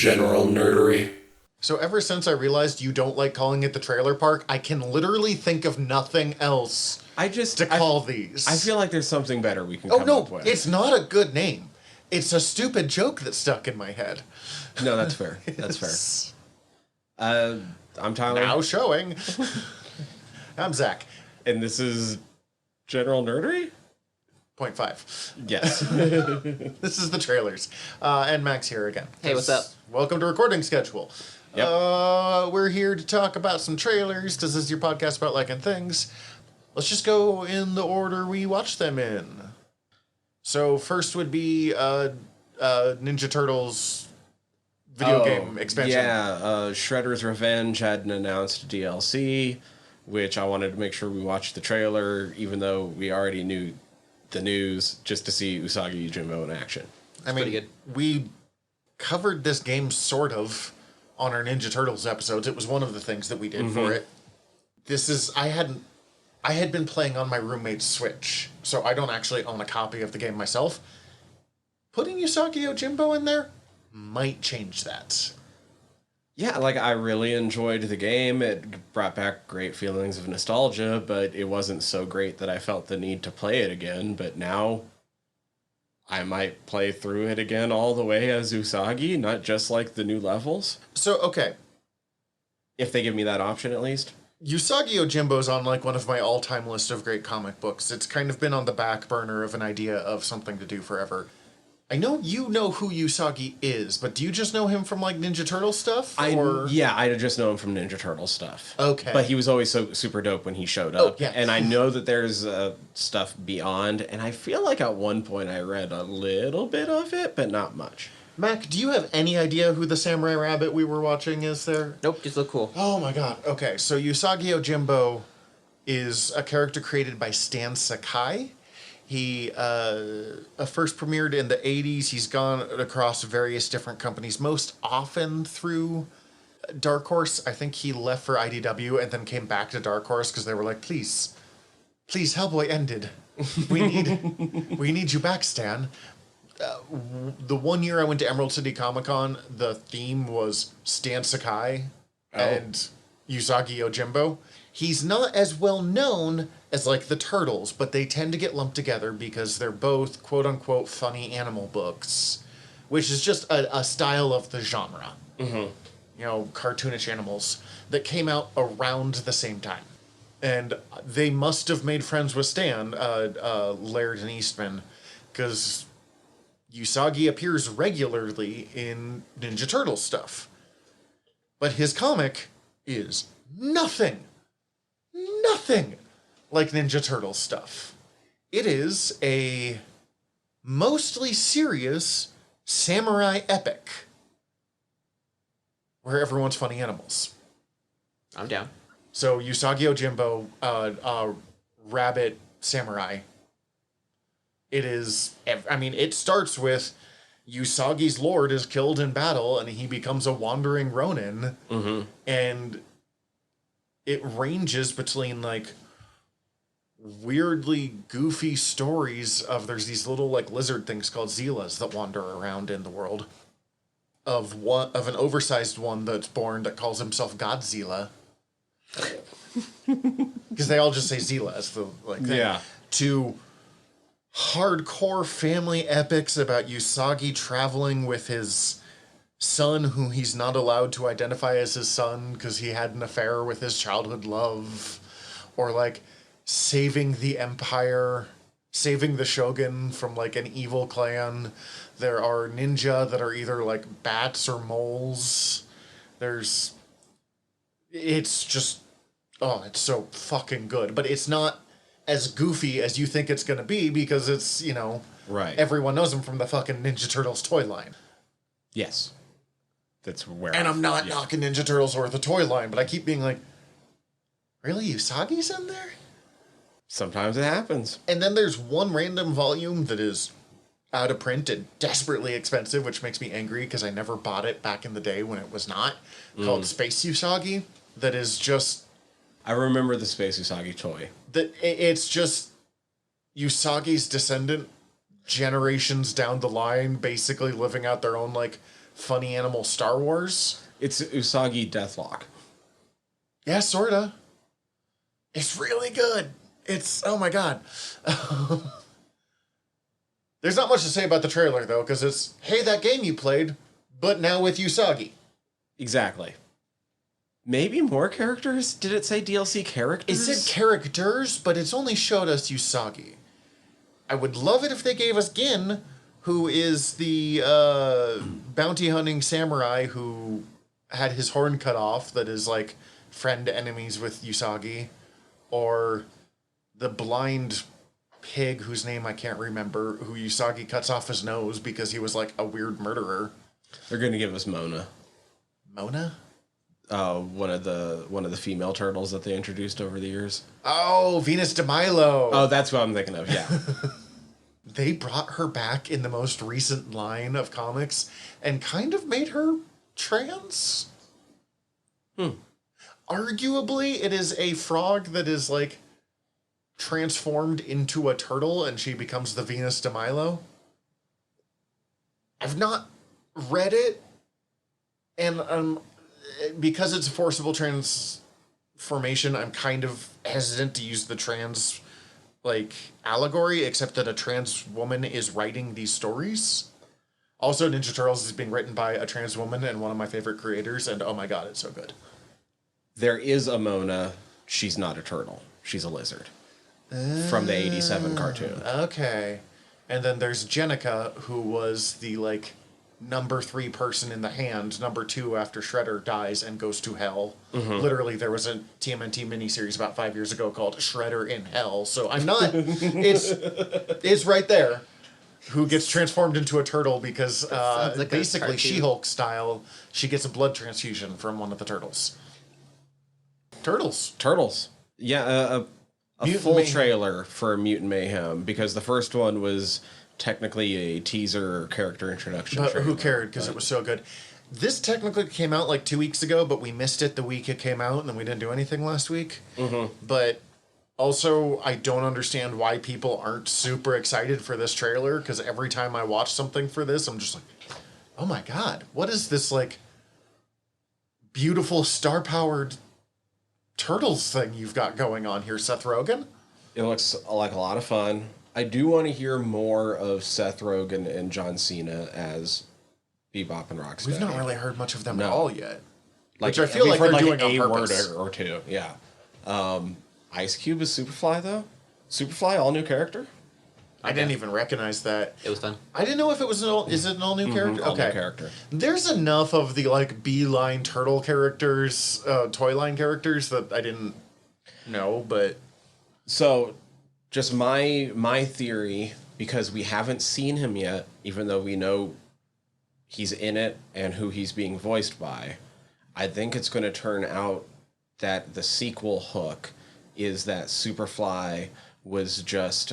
general nerdery. So ever since I realized you don't like calling it the trailer park, I can literally think of nothing else to call these. I feel like there's something better we can come up with. It's not a good name. It's a stupid joke that stuck in my head. No, that's fair. That's fair. I'm Tyler. Now showing. I'm Zach. And this is General Nerdery? 0.5. Yes. This is the trailers. And Max here again. Hey, what's up? Welcome to Recording Schedule. Yep. We're here to talk about some trailers, because this is your podcast about liking things. Let's just go in the order we watched them in. So first would be Ninja Turtles video game expansion. Yeah, Shredder's Revenge had an announced DLC, which I wanted to make sure we watched the trailer, even though we already knew the news, just to see Usagi Yojimbo in action. I mean, pretty good. We covered this game sort of on our Ninja Turtles episodes. It was one of the things that we did for it. This is, I had been playing on my roommate's Switch, so I don't actually own a copy of the game myself. Putting Usagi Yojimbo in there might change that. Yeah, like, I really enjoyed the game. It brought back great feelings of nostalgia, but it wasn't so great that I felt the need to play it again. But now I might play through it again all the way as Usagi, not just like the new levels. So, okay. If they give me that option, at least. Usagi Yojimbo's on like one of my all-time list of great comic books. It's kind of been on the back burner of an idea of something to do forever. I know you know who Usagi is, but do you just know him from like Ninja Turtle stuff? Yeah, I just know him from Ninja Turtle stuff. Okay. But he was always so super dope when he showed up. Oh, yeah. And I know that there's stuff beyond, and I feel like at one point I read a little bit of it, but not much. Mac, do you have any idea who the Samurai Rabbit we were watching is there? Nope, just look cool. Oh my god. Okay, so Usagi Yojimbo is a character created by Stan Sakai. He first premiered in the 80s. He's gone across various different companies, most often through Dark Horse. I think he left for IDW and then came back to Dark Horse because they were like, please, Hellboy ended. We need you back, Stan. The one year I went to Emerald City Comic Con, the theme was Stan Sakai and Usagi Yojimbo. He's not as well known as like the Turtles, but they tend to get lumped together because they're both quote unquote funny animal books, which is just a style of the genre. Mm-hmm. You know, cartoonish animals that came out around the same time. And they must have made friends with Stan, Laird and Eastman, because Usagi appears regularly in Ninja Turtle stuff. But his comic is nothing like Ninja Turtles stuff. It is a mostly serious samurai epic where everyone's funny animals. I'm down. So Usagi Yojimbo, rabbit samurai. It is, I mean, it starts with Usagi's lord is killed in battle and he becomes a wandering ronin. Mm-hmm. And it ranges between like weirdly goofy stories of there's these little like lizard things called Zilas that wander around in the world. Of an oversized one that's born that calls himself Godzilla. Because they all just say Zila as the like thing. Yeah. To hardcore family epics about Usagi traveling with his son, who he's not allowed to identify as his son because he had an affair with his childhood love, or like saving the empire, saving the shogun from like an evil clan. There are ninja that are either like bats or moles. It's just, it's so fucking good. But it's not as goofy as you think it's going to be because it's, you know, right. Everyone knows him from the fucking Ninja Turtles toy line. Yes. That's where. And I'm not knocking Ninja Turtles or the toy line, but I keep being like, really? Usagi's in there? Sometimes it happens. And then there's one random volume that is out of print and desperately expensive, which makes me angry because I never bought it back in the day when it was not, called Space Usagi, that is just... I remember the Space Usagi toy. It's just Usagi's descendant generations down the line basically living out their own, like, funny animal Star Wars. It's Usagi Deathlock. Yeah, sorta. It's really good. It's, oh my god. There's not much to say about the trailer, though, because it's, hey, that game you played, but now with Usagi. Exactly. Maybe more characters? Did it say DLC It characters? said characters, but it's only showed us Usagi. I would love it if they gave us Gin, who is the bounty hunting samurai who had his horn cut off, that is like friend enemies with Usagi, or the blind pig whose name I can't remember, who Usagi cuts off his nose because he was like a weird murderer. They're going to give us Mona. Mona? One of the female turtles that they introduced over the years. Oh, Venus de Milo. Oh, that's what I'm thinking of. Yeah. They brought her back in the most recent line of comics and kind of made her trans. Arguably, it is a frog that is like transformed into a turtle and she becomes the Venus de Milo. I've not read it, and because it's a forcible transformation, I'm kind of hesitant to use the trans like allegory, except that a trans woman is writing these stories. Also, Ninja Turtles is being written by a trans woman and one of my favorite creators, and oh my god, it's so good. There is a Mona. She's not a turtle. She's a lizard. From the 87 cartoon. Okay. And then there's Jenica, who was the, like, number 3 person in the hand, number 2 after Shredder dies and goes to hell. Literally, there was a TMNT miniseries about 5 years ago called Shredder in Hell, so I'm not... it's right there. Who gets transformed into a turtle because, like basically, She-Hulk style, she gets a blood transfusion from one of the turtles. Turtles. Yeah, a Mutant full Mayhem. trailer for Mutant Mayhem, because the first one was technically a teaser character introduction But trailer. who cared, because it was so good. This technically came out like 2 weeks ago, but we missed it the week it came out, and then we didn't do anything last week. But also, I don't understand why people aren't super excited for this trailer, because every time I watch something for this, I'm just like, oh my god, what is this, like, beautiful star-powered Turtles thing you've got going on here, Seth Rogen? It looks like a lot of fun. I do want to hear more of Seth Rogen and John Cena as Bebop and Rocksteady. We've not really heard much of them at No. all yet. Like, Which I feel we've like heard, they're doing a on word purpose. or two. Yeah. Ice Cube is Superfly, though? Superfly, all new character? I didn't even recognize that. It was fun. I didn't know if it was an all... Is it an all-new character? All new Okay. character. There's enough of the, like, B-line turtle characters, toy line characters that I didn't know, but... So, just my theory, because we haven't seen him yet, even though we know he's in it and who he's being voiced by, I think it's going to turn out that the sequel hook is that Superfly was just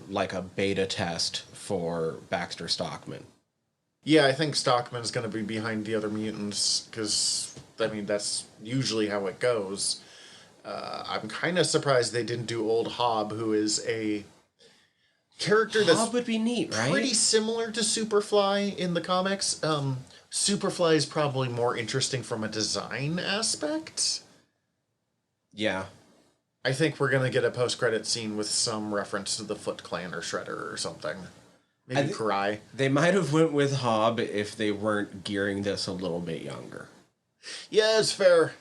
like a beta test for Baxter Stockman. Yeah, I think Stockman's going to be behind the other mutants, because, I mean, that's usually how it goes. I'm kind of surprised they didn't do old Hob, who is a character that's Hob would be neat, right? pretty similar to Superfly in the comics. Superfly is probably more interesting from a design aspect. Yeah. I think we're going to get a post-credit scene with some reference to the Foot Clan or Shredder or something. Maybe Karai. They might have went with Hob if they weren't gearing this a little bit younger. Yeah, it's fair.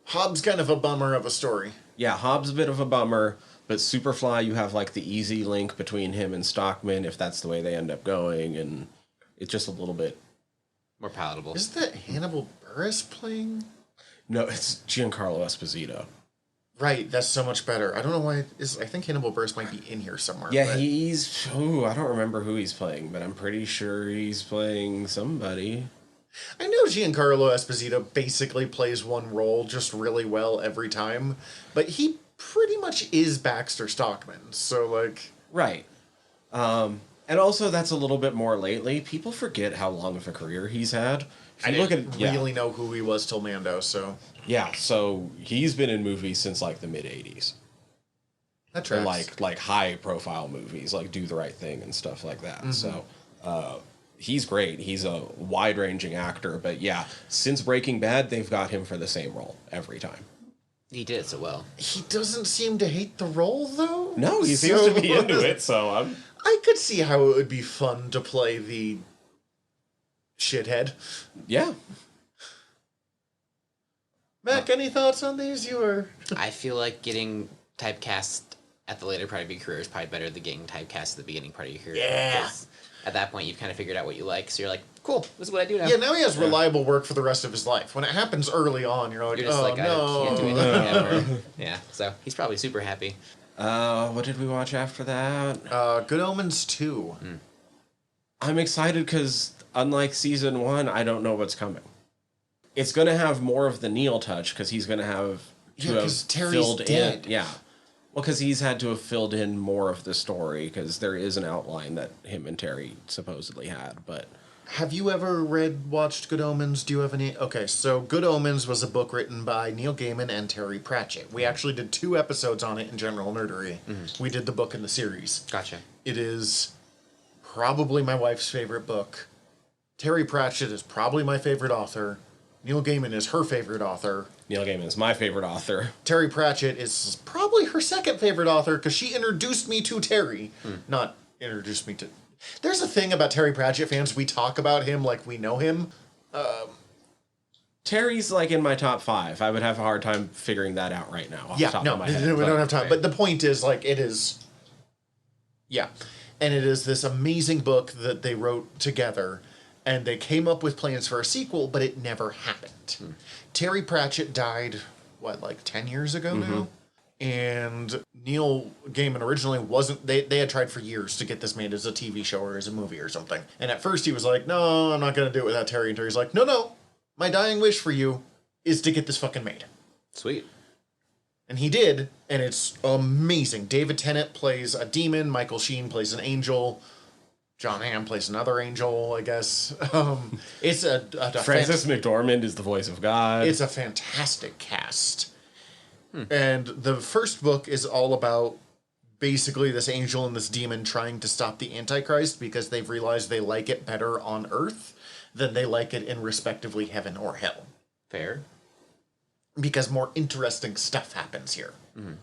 Hobbs kind of a bummer of a story. Yeah, Hobbs a bit of a bummer, but Superfly, you have like the easy link between him and Stockman, if that's the way they end up going, and it's just a little bit... More palatable. Isn't that Hannibal Buress playing? No, it's Giancarlo Esposito. Right, that's so much better. I don't know why. I think Hannibal Buress might be in here somewhere. Yeah, but he's... Ooh, I don't remember who he's playing, but I'm pretty sure he's playing somebody. I know Giancarlo Esposito basically plays one role just really well every time, but he pretty much is Baxter Stockman, so, like... Right. And also, that's a little bit more lately. People forget how long of a career he's had. If I you didn't yeah. really know who he was till Mando, so... Yeah, so he's been in movies since like the mid-'80s. That tracks. And like high-profile movies, like Do the Right Thing and stuff like that. So, he's great. He's a wide-ranging actor, but yeah, since Breaking Bad, they've got him for the same role every time. He did it so well. He doesn't seem to hate the role, though. No, he seems to be into it, so I'm... I could see how it would be fun to play the shithead. Yeah. Mac, any thoughts on these? I feel like getting typecast at the later part of your career is probably better than getting typecast at the beginning part of your career. Yeah. 'Cause at that point, you've kind of figured out what you like, so you're like, cool, this is what I do now. Yeah, now he has reliable work for the rest of his life. When it happens early on, you're like, You're just oh, like, no. I can't do anything ever. Yeah, so he's probably super happy. What did we watch after that? Good Omens 2. I'm excited because, unlike season 1, I don't know what's coming. It's going to have more of the Neil touch because he's going to have Terry's filled dead. in. Yeah. Well, because he's had to have filled in more of the story because there is an outline that him and Terry supposedly had, but... Have you ever watched Good Omens? Do you have any? Okay, so Good Omens was a book written by Neil Gaiman and Terry Pratchett. We actually did 2 episodes on it in General Nerdery. We did the book and the series. Gotcha. It is probably my wife's favorite book. Terry Pratchett is probably my favorite author. Neil Gaiman is her favorite author. Neil Gaiman is my favorite author. Terry Pratchett is probably her second favorite author because she introduced me to Terry. Not introduced me to... There's a thing about Terry Pratchett fans. We talk about him like we know him. Terry's like in my top 5. I would have a hard time figuring that out right now. Off the top of my head, we but- don't have time. right. But the point is, like, it is... Yeah. And it is this amazing book that they wrote together. And they came up with plans for a sequel, but it never happened. Terry Pratchett died, like 10 years ago now? And Neil Gaiman originally wasn't... They had tried for years to get this made as a TV show or as a movie or something. And at first he was like, no, I'm not going to do it without Terry. And Terry's like, no, my dying wish for you is to get this fucking made. Sweet. And he did, and it's amazing. David Tennant plays a demon, Michael Sheen plays an angel, John Hamm plays another angel, I guess. It's a Francis McDormand is the voice of God. It's a fantastic cast. And the first book is all about basically this angel and this demon trying to stop the Antichrist because they've realized they like it better on Earth than they like it in respectively heaven or hell. Fair. Because more interesting stuff happens here.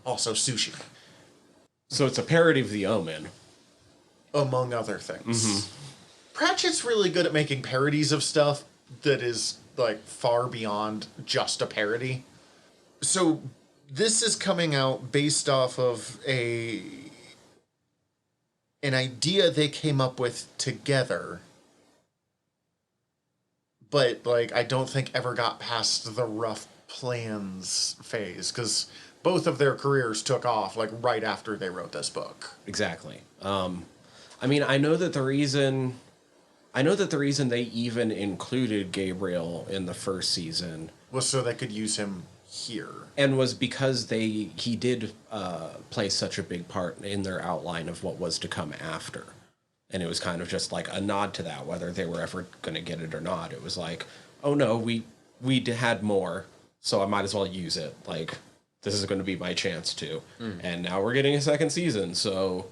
Also sushi. So it's a parody of The Omen. Among other things. Pratchett's really good at making parodies of stuff that is, like, far beyond just a parody. So this is coming out based off of an idea they came up with together, but, like, I don't think ever got past the rough plans phase, because both of their careers took off, like, right after they wrote this book. Exactly. I mean, I know that the reason they even included Gabriel in the first season Was so they could use him here. and was because he did play such a big part in their outline of what was to come after. And it was kind of just like a nod to that, whether they were ever going to get it or not. It was like, oh no, we had more, so I might as well use it. Like, this is going to be my chance to. And now we're getting a second season, so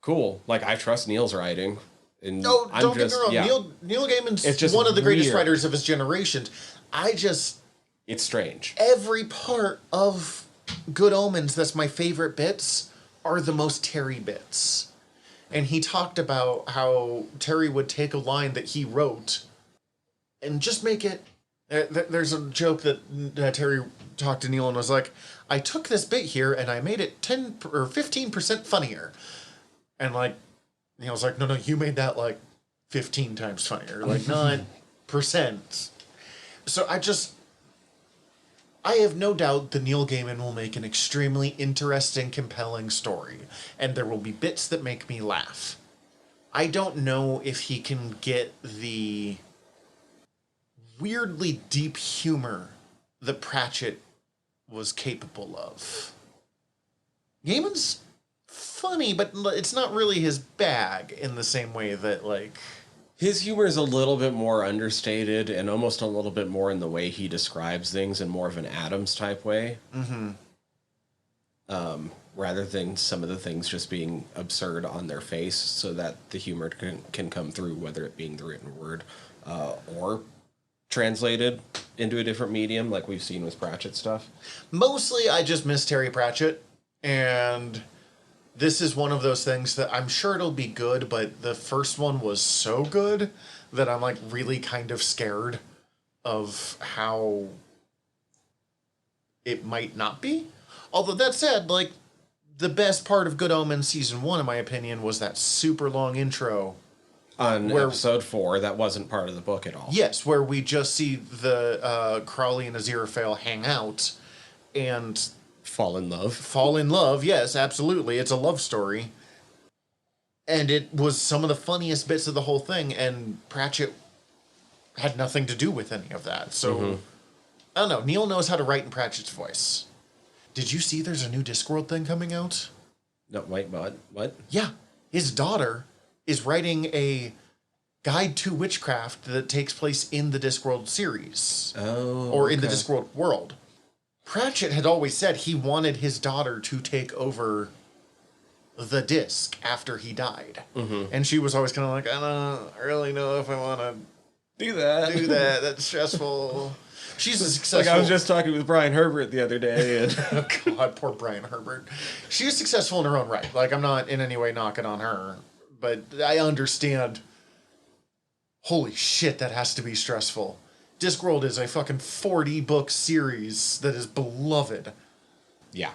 cool. Like, I trust Neil's writing. And No, I'm don't just, get me wrong. yeah, Neil Gaiman's It's just one of the greatest weird. writers of his generation. it's strange. Every part of Good Omens that's my favorite bits are the most Terry bits. And he talked about how Terry would take a line that he wrote and just make it... There's a joke that Terry talked to Neil and was like, I took this bit here and I made it 10 or 15% funnier. And, like, Neil's like, no, you made that, like, 15 times funnier. Like, 9%. So I have no doubt that Neil Gaiman will make an extremely interesting, compelling story. And there will be bits that make me laugh. I don't know if he can get the weirdly deep humor that Pratchett was capable of. Gaiman's funny, but it's not really his bag in the same way that, like... His humor is a little bit more understated and almost a little bit more in the way he describes things in more of an Adams type way. rather than some of the things just being absurd on their face, so that the humor can come through, whether it being the written word or translated into a different medium, like we've seen with Pratchett stuff. Mostly, I just miss Terry Pratchett, and this is one of those things that I'm sure it'll be good, but the first one was so good that I'm like really kind of scared of how it might not be. Although that said, like, the best part of Good Omens season 1, in my opinion, was that super long intro On episode 4, that wasn't part of the book at all. Yes, where we just see the Crowley and Aziraphale hang out and Fall in love. fall in love. Yes, absolutely. It's a love story. And it was some of the funniest bits of the whole thing, and Pratchett had nothing to do with any of that. So, I don't know. Neil knows how to write in Pratchett's voice. Did you see there's a new Discworld thing coming out? No, wait, what? Yeah. His daughter is writing a guide to witchcraft that takes place in the Discworld series. Oh, or in the Discworld world. Pratchett had always said he wanted his daughter to take over the disc after he died. And she was always kind of like, I don't really know if I want to do that. That's stressful. She's a Like, successful... I was just talking with Brian Herbert the other day, and Oh, God, poor Brian Herbert. She is successful in her own right. Like, I'm not in any way knocking on her, but I understand. Holy shit, that has to be stressful. Discworld is a fucking 40-book series that is beloved. yeah.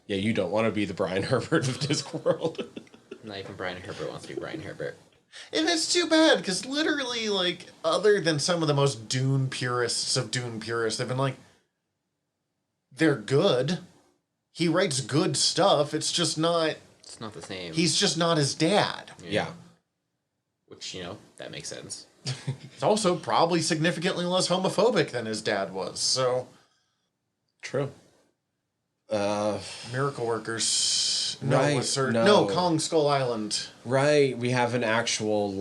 You don't want to be the Brian Herbert of Discworld. Not even Brian Herbert wants to be Brian Herbert. And it's too bad, because literally, like, other than some of the most Dune purists of Dune purists, they've been like, they're good. He writes good stuff. It's just not... It's not the same. He's just not his dad. Yeah. Which, that makes sense. He's also probably significantly less homophobic than his dad was, so... True. Miracle Workers. Right, no. No, Kong Skull Island. Right, we have an actual,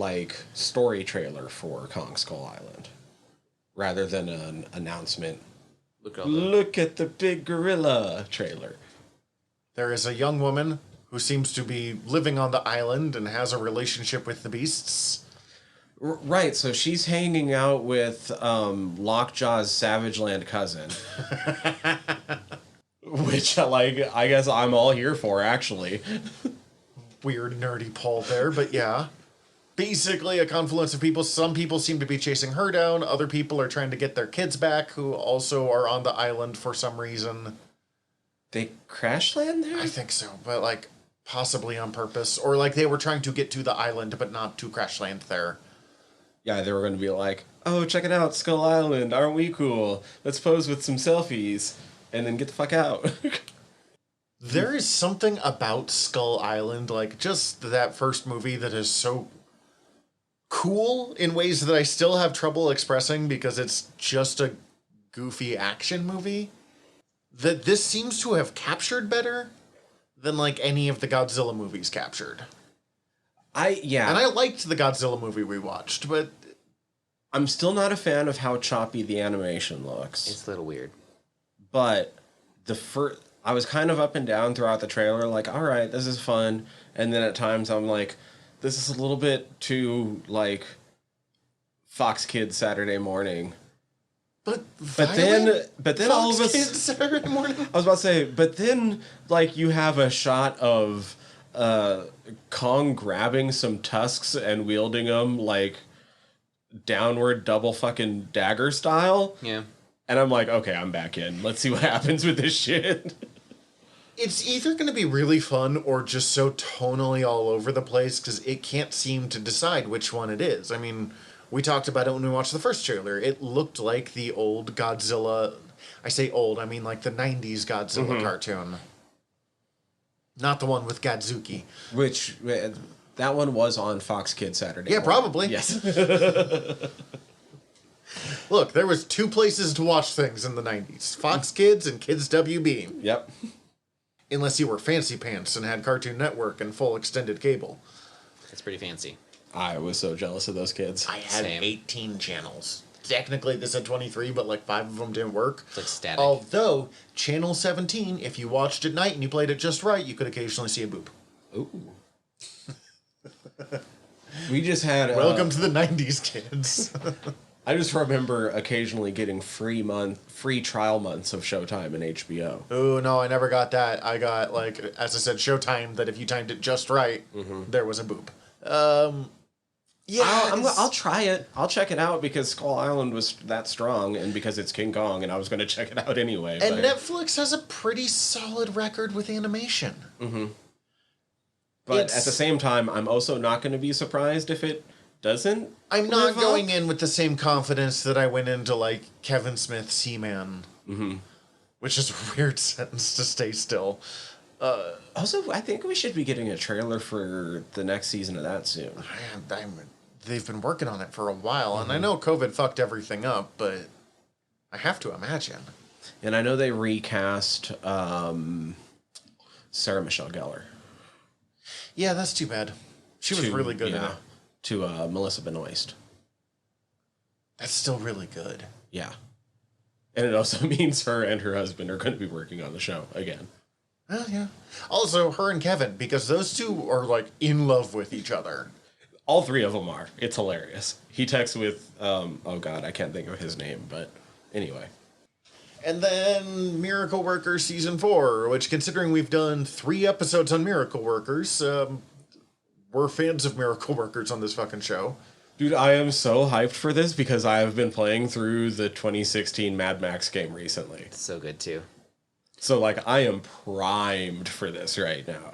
story trailer for Kong Skull Island. Rather than an announcement. Look at the big gorilla trailer. There is a young woman who seems to be living on the island and has a relationship with the beasts. Right, so she's hanging out with Lockjaw's Savage Land cousin. Which, I guess I'm all here for, actually. Weird, nerdy pull there, but yeah. Basically, a confluence of people. Some people seem to be chasing her down. Other people are trying to get their kids back, who also are on the island for some reason. They crash land there? I think so, but, possibly on purpose. Or, they were trying to get to the island, but not to crash land there. Yeah, they were going to be like, oh, check it out, Skull Island, aren't we cool? Let's pose with some selfies, and then get the fuck out. There is something about Skull Island, just that first movie, that is so cool in ways that I still have trouble expressing because it's just a goofy action movie, that this seems to have captured better than, any of the Godzilla movies captured. Yeah. And I liked the Godzilla movie we watched, but... I'm still not a fan of how choppy the animation looks. It's a little weird. But I was kind of up and down throughout the trailer, all right, this is fun. And then at times I'm like, this is a little bit too, Fox Kids Saturday morning. But then all of a sudden, Saturday morning? I was about to say, but then, you have a shot of Kong grabbing some tusks and wielding them, downward double fucking dagger style. Yeah. And I'm like, okay, I'm back in. Let's see what happens with this shit. It's either going to be really fun or just so tonally all over the place because it can't seem to decide which one it is. I mean, we talked about it when we watched the first trailer. It looked like the old Godzilla. I say old, I mean the 90s Godzilla cartoon. Not the one with Godzuki. Which, that one was on Fox Kids Saturday. Yeah, probably. Yes. Look, there was two places to watch things in the 90s. Fox Kids and Kids WB. Yep. Unless you were fancy pants and had Cartoon Network and full extended cable. It's pretty fancy. I was so jealous of those kids. I had Same. 18 channels. technically this said 23, but like 5 of them didn't work. It's like static. Although, Channel 17, if you watched at night and you played it just right, you could occasionally see a boob. Ooh. We just had... Welcome to the 90s, kids. I just remember occasionally getting free trial months of Showtime and HBO. Oh, no, I never got that. I got, like, as I said, Showtime, that if you timed it just right, there was a boob. Yeah, I'll try it. I'll check it out because Skull Island was that strong and because it's King Kong and I was going to check it out anyway. And Netflix has a pretty solid record with animation. But at the same time, I'm also not going to be surprised if it doesn't. I'm not going in with the same confidence that I went into, like, Kevin Smith's He-Man. Which is a weird sentence to stay still. Also, I think we should be getting a trailer for the next season of that soon. They've been working on it for a while, and I know COVID fucked everything up, but I have to imagine. And I know they recast Sarah Michelle Gellar. Yeah, that's too bad. She was really good in it. To Melissa Benoist. That's still really good. Yeah. And it also means her and her husband are going to be working on the show again. Oh, yeah. Also, her and Kevin, because those two are, like, in love with each other. All 3 of them are. It's hilarious. He texts with, oh God, I can't think of his name, but anyway. And then Miracle Workers Season 4, which, considering we've done 3 episodes on Miracle Workers, we're fans of Miracle Workers on this fucking show. Dude, I am so hyped for this because I have been playing through the 2016 Mad Max game recently. It's so good, too. So, like, I am primed for this right now.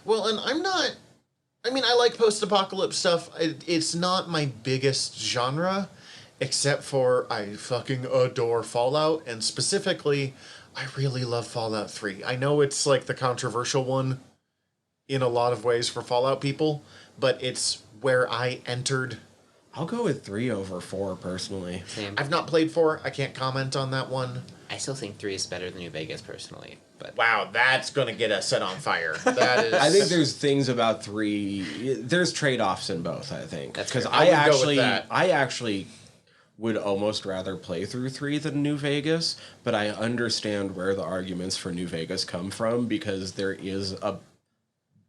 Well, and I like post-apocalypse stuff. It's not my biggest genre, except for I fucking adore Fallout, and specifically, I really love Fallout 3. I know it's, like, the controversial one in a lot of ways for Fallout people, but it's where I entered. I'll go with 3 over 4, personally. Same. I've not played 4. I can't comment on that one. I still think 3 is better than New Vegas, personally. But Wow, that's going to get us set on fire. That is. I think there's things about 3. There's trade-offs in both, I think. That's because fair. I actually would almost rather play through 3 than New Vegas, but I understand where the arguments for New Vegas come from because there is a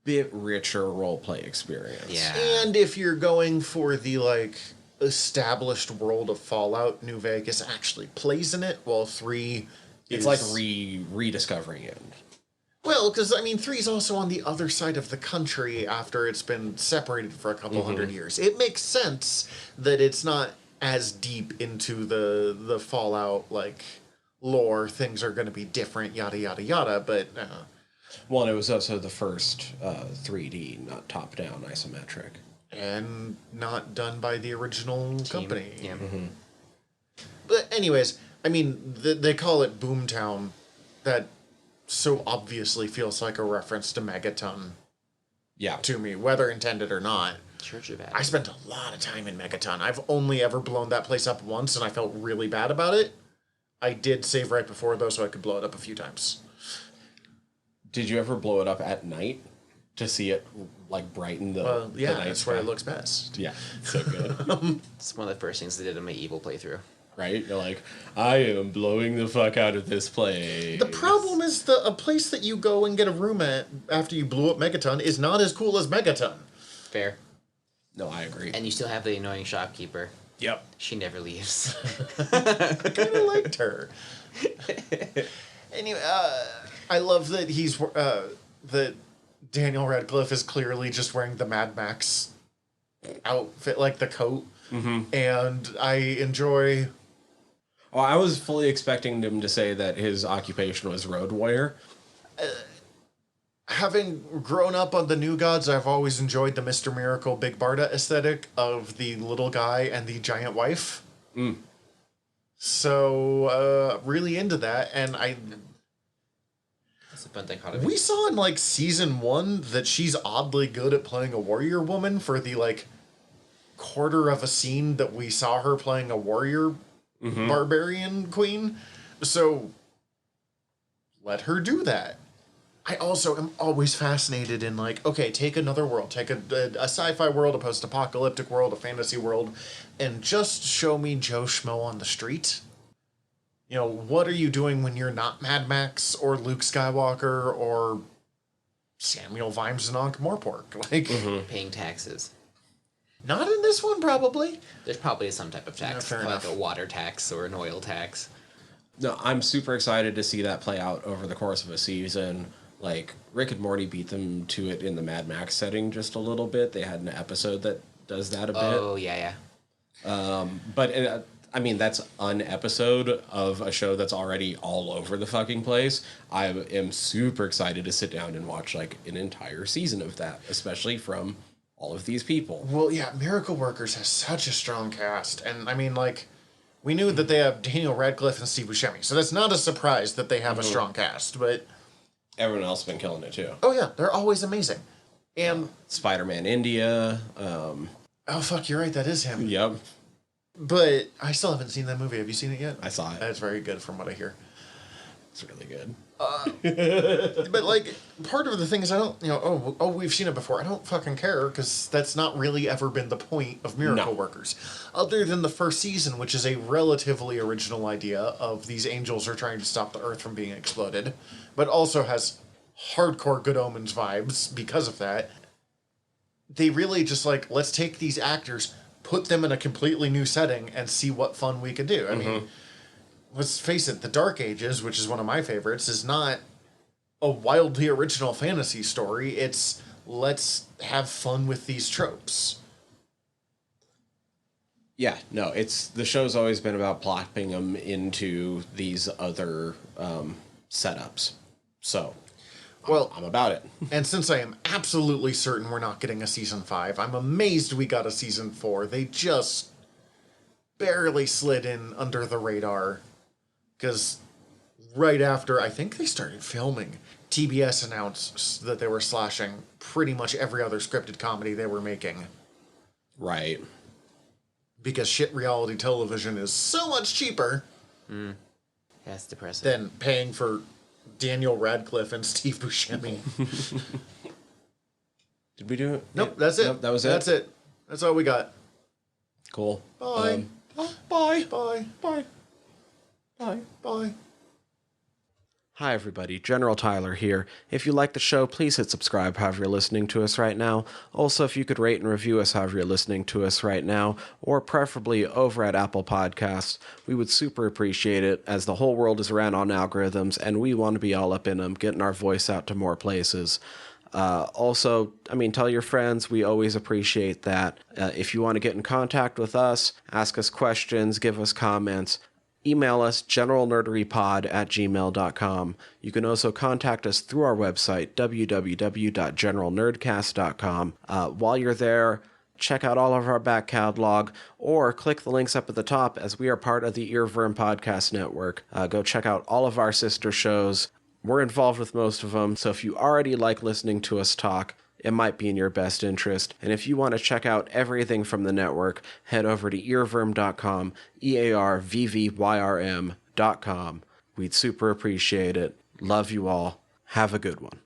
bit richer roleplay experience. Yeah. And if you're going for the, like, established world of Fallout, New Vegas actually plays in it, while 3 It's like rediscovering it. Well, because, 3 is also on the other side of the country after it's been separated for a couple hundred years. It makes sense that it's not as deep into the Fallout, like, lore. Things are going to be different, yada, yada, yada, but... Well, and it was also the first 3D, not top-down isometric. And not done by the original company. Yeah. But anyways, they call it Boomtown. That so obviously feels like a reference to Megaton. Yeah. To me, whether intended or not. Church of I spent a lot of time in Megaton. I've only ever blown that place up once, and I felt really bad about it. I did save right before, though, so I could blow it up a few times. Did you ever blow it up at night to see it, like, brighten the Well, yeah, the night that's where it sky? looks best. Yeah, so good. It's one of the first things they did in my Evil playthrough. Right? You're like, I am blowing the fuck out of this place. The problem is a place that you go and get a room at after you blew up Megaton is not as cool as Megaton. Fair. No, I agree. And you still have the annoying shopkeeper. Yep. She never leaves. I kind of liked her. Anyway, I love that that Daniel Radcliffe is clearly just wearing the Mad Max outfit, like the coat. And I enjoy... Oh, I was fully expecting him to say that his occupation was road warrior. Having grown up on the New Gods, I've always enjoyed the Mr. Miracle Big Barda aesthetic of the little guy and the giant wife. So, really into that, and That's a fun dichotomy. we saw in, like, season 1 that she's oddly good at playing a warrior woman for the, like, quarter of a scene that we saw her playing a warrior barbarian queen. So, let her do that. I also am always fascinated in, like, okay, take another world. Take a sci-fi world, a post-apocalyptic world, a fantasy world. and just show me Joe Schmo on the street. You know, what are you doing when you're not Mad Max or Luke Skywalker or Samuel Vimes and Ankh Morpork? Like, Paying taxes. not in this one, probably. There's probably some type of tax, fair like enough. a water tax or an oil tax. No, I'm super excited to see that play out over the course of a season. Like, Rick and Morty beat them to it in the Mad Max setting just a little bit. They had an episode that does that a bit. Oh, yeah. But I mean, that's an episode of a show that's already all over the fucking place. I am super excited to sit down and watch like an entire season of that, especially from all of these people. Well, yeah, Miracle Workers has such a strong cast. And, I mean, like, we knew that they have Daniel Radcliffe and Steve Buscemi, so that's not a surprise that they have a strong cast, but... Everyone else has been killing it, too. Oh, yeah, they're always amazing. And... Spider-Man India. Oh, fuck, you're right, that is him. Yep. But I still haven't seen that movie. Have you seen it yet? I saw it. That's very good from what I hear. It's really good. But, like, part of the thing is I don't, we've seen it before. I don't fucking care, because that's not really ever been the point of Miracle Workers. Other than the first season, which is a relatively original idea of these angels are trying to stop the Earth from being exploded, but also has hardcore Good Omens vibes because of that. They really just, like, let's take these actors, put them in a completely new setting, and see what fun we can do. I mean... Let's face it, The Dark Ages, which is one of my favorites, is not a wildly original fantasy story. It's, let's have fun with these tropes. Yeah, no, the show's always been about plopping them into these other setups. So, Well, I'm about it. and since I am absolutely certain we're not getting a season 5, I'm amazed we got a season 4. They just barely slid in under the radar. Because right after, I think they started filming, TBS announced that they were slashing pretty much every other scripted comedy they were making. Right. Because shit reality television is so much cheaper That's depressing. than paying for Daniel Radcliffe and Steve Buscemi. Did we do it? Nope, that's it. Nope, that was it? That's it. That's all we got. Cool. Bye. Bye. Bye. Bye. Bye. Bye. Hi, everybody. General Tyler here. If you like the show, please hit subscribe however you're listening to us right now. Also, if you could rate and review us however you're listening to us right now, or preferably over at Apple Podcasts, we would super appreciate it, as the whole world is ran on algorithms, and we want to be all up in them, getting our voice out to more places. Also, I mean, tell your friends. We always appreciate that. If you want to get in contact with us, ask us questions, give us comments, email us generalnerderypod@gmail.com. You can also contact us through our website, www.generalnerdcast.com. While you're there, check out all of our back catalog, or click the links up at the top, as we are part of the Earworm Podcast Network. Go check out all of our sister shows. We're involved with most of them, so if you already like listening to us talk, it might be in your best interest. And if you want to check out everything from the network, head over to earworm.com, EARVVYRM.com. We'd super appreciate it. Love you all. Have a good one.